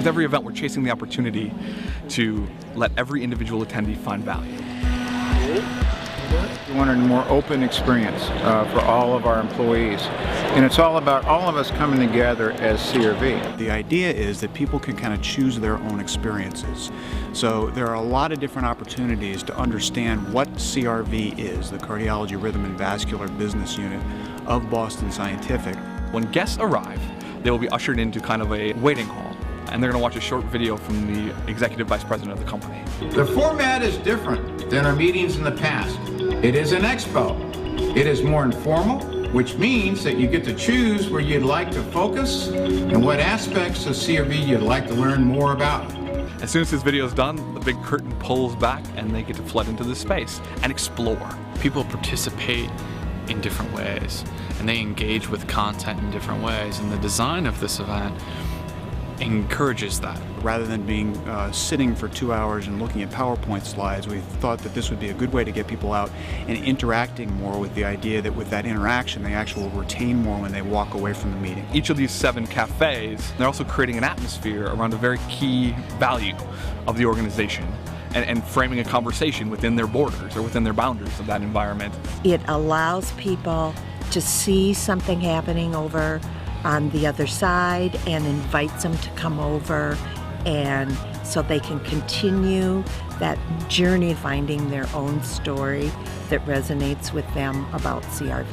With every event, we're chasing the opportunity to let every individual attendee find value. We wanted a more open experience for all of our employees. And it's all about all of us coming together as CRV. The idea is that people can kind of choose their own experiences. So there are a lot of different opportunities to understand what CRV is, the Cardiology, Rhythm, and Vascular Business Unit of Boston Scientific. When guests arrive, they will be ushered into kind of a waiting hall, and they're going to watch a short video from the Executive Vice President of the company. The format is different than our meetings in the past. It is an expo. It is more informal, which means that you get to choose where you'd like to focus and what aspects of CRV you'd like to learn more about. As soon as this video is done, the big curtain pulls back and they get to flood into this space and explore. People participate in different ways and they engage with content in different ways, and the design of this event encourages that. Rather than being sitting for 2 hours and looking at PowerPoint slides, we thought that this would be a good way to get people out and interacting more, with the idea that with that interaction they actually will retain more when they walk away from the meeting. Each of these 7 cafes, they're also creating an atmosphere around a very key value of the organization and framing a conversation within their borders or within their boundaries of that environment. It allows people to see something happening over on the other side and invites them to come over, and so they can continue that journey finding their own story that resonates with them about CRV.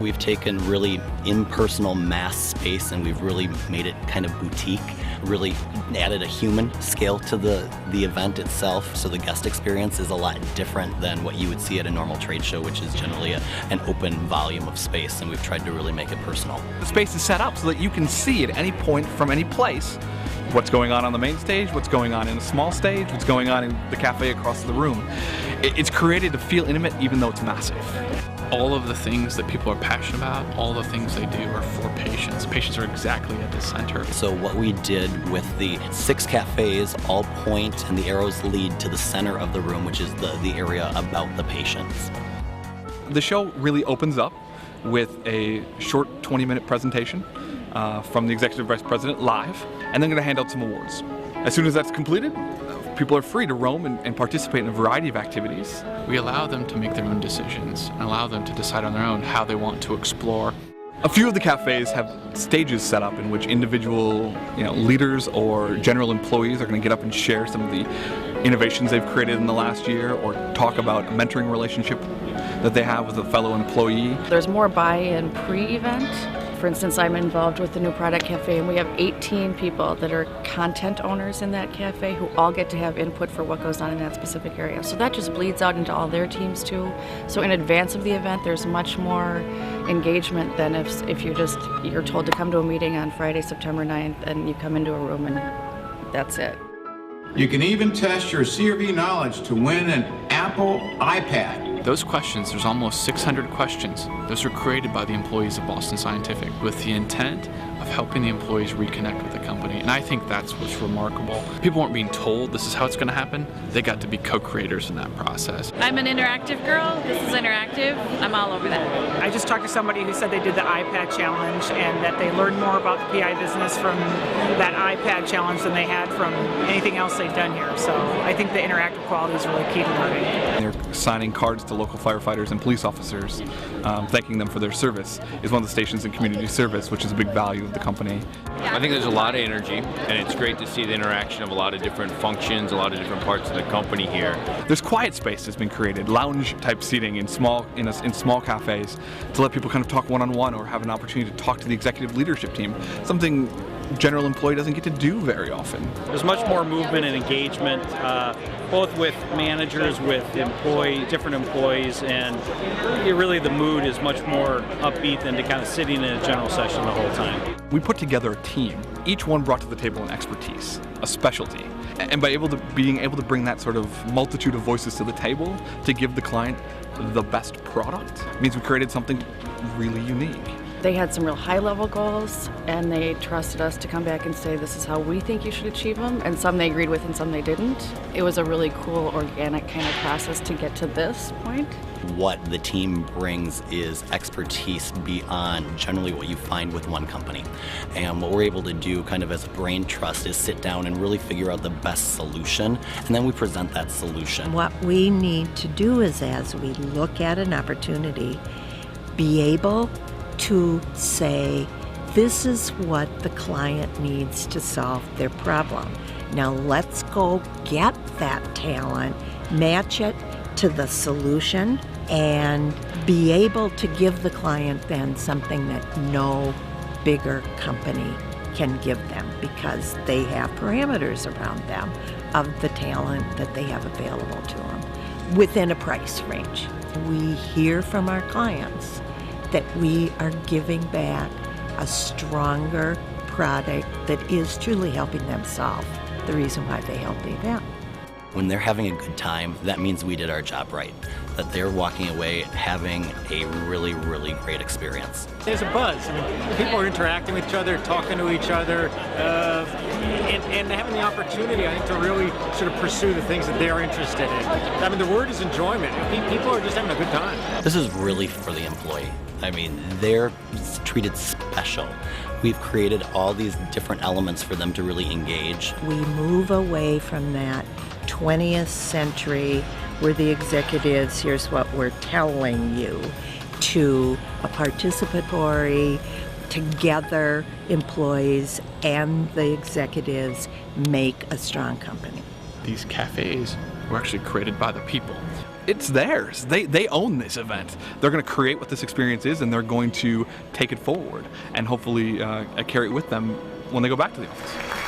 We've taken really impersonal mass space and we've really made it kind of boutique, really added a human scale to the event itself, so the guest experience is a lot different than what you would see at a normal trade show, which is generally an open volume of space, and we've tried to really make it personal. The space is set up so that you can see at any point from any place what's going on the main stage, what's going on in a small stage, what's going on in the cafe across the room. It's created to feel intimate even though it's massive. All of the things that people are passionate about, all the things they do are for patients. Patients are exactly at the center. So what we did with the 6 cafes all point and the arrows lead to the center of the room, which is the area about the patients. The show really opens up with a short 20-minute presentation from the Executive Vice President live, and then going to hand out some awards. As soon as that's completed, people are free to roam and participate in a variety of activities. We allow them to make their own decisions and allow them to decide on their own how they want to explore. A few of the cafes have stages set up in which individual leaders or general employees are going to get up and share some of the innovations they've created in the last year, or talk about a mentoring relationship that they have with a fellow employee. There's more buy-in pre-event. For instance, I'm involved with the New Product Cafe, and we have 18 people that are content owners in that cafe who all get to have input for what goes on in that specific area. So that just bleeds out into all their teams too. So in advance of the event, there's much more engagement than if you're told to come to a meeting on Friday, September 9th, and you come into a room and that's it. You can even test your CRV knowledge to win an Apple iPad. Those questions, there's almost 600 questions. Those are created by the employees of Boston Scientific with the intent of helping the employees reconnect with the company. And I think that's what's remarkable. People weren't being told this is how it's going to happen. They got to be co-creators in that process. I'm an interactive girl. This is interactive. I'm all over that. I just talked to somebody who said they did the iPad challenge and that they learned more about the PI business from that iPad challenge than they had from anything else they've done here. So I think the interactive quality is really key to learning. They're signing cards to local firefighters and police officers, thanking them for their service. Is one of the stations in community service, which is a big value of the company. I think there's a lot of energy, and it's great to see the interaction of a lot of different functions, a lot of different parts of the company here. There's quiet space that's been created, lounge-type seating in small cafes, to let people kind of talk one-on-one or have an opportunity to talk to the executive leadership team. Something general employee doesn't get to do very often. There's much more movement and engagement, both with managers, with different employees, and really the mood is much more upbeat than to kind of sitting in a general session the whole time. We put together a team. Each one brought to the table an expertise, a specialty. And by being able to bring that sort of multitude of voices to the table to give the client the best product. It means we created something really unique. They had some real high-level goals, and they trusted us to come back and say, this is how we think you should achieve them, and some they agreed with and some they didn't. It was a really cool, organic kind of process to get to this point. What the team brings is expertise beyond generally what you find with one company. And what we're able to do kind of as a brain trust is sit down and really figure out the best solution, and then we present that solution. What we need to do is, as we look at an opportunity, be able to say, this is what the client needs to solve their problem. Now let's go get that talent, match it to the solution, and be able to give the client then something that no bigger company can give them, because they have parameters around them of the talent that they have available to them within a price range. We hear from our clients that we are giving back a stronger product that is truly helping them solve the reason why they held the event. When they're having a good time, that means we did our job right. That they're walking away having a really, really great experience. There's a buzz. I mean, people are interacting with each other, talking to each other, and having the opportunity, I think, to really sort of pursue the things that they're interested in. I mean, the word is enjoyment. People are just having a good time. This is really for the employee. I mean, they're treated special. We've created all these different elements for them to really engage. We move away from that 20th century, where the executives, here's what we're telling you, to a participatory, together employees and the executives make a strong company. These cafes were actually created by the people. It's theirs. They own this event. They're going to create what this experience is, and they're going to take it forward and hopefully carry it with them when they go back to the office.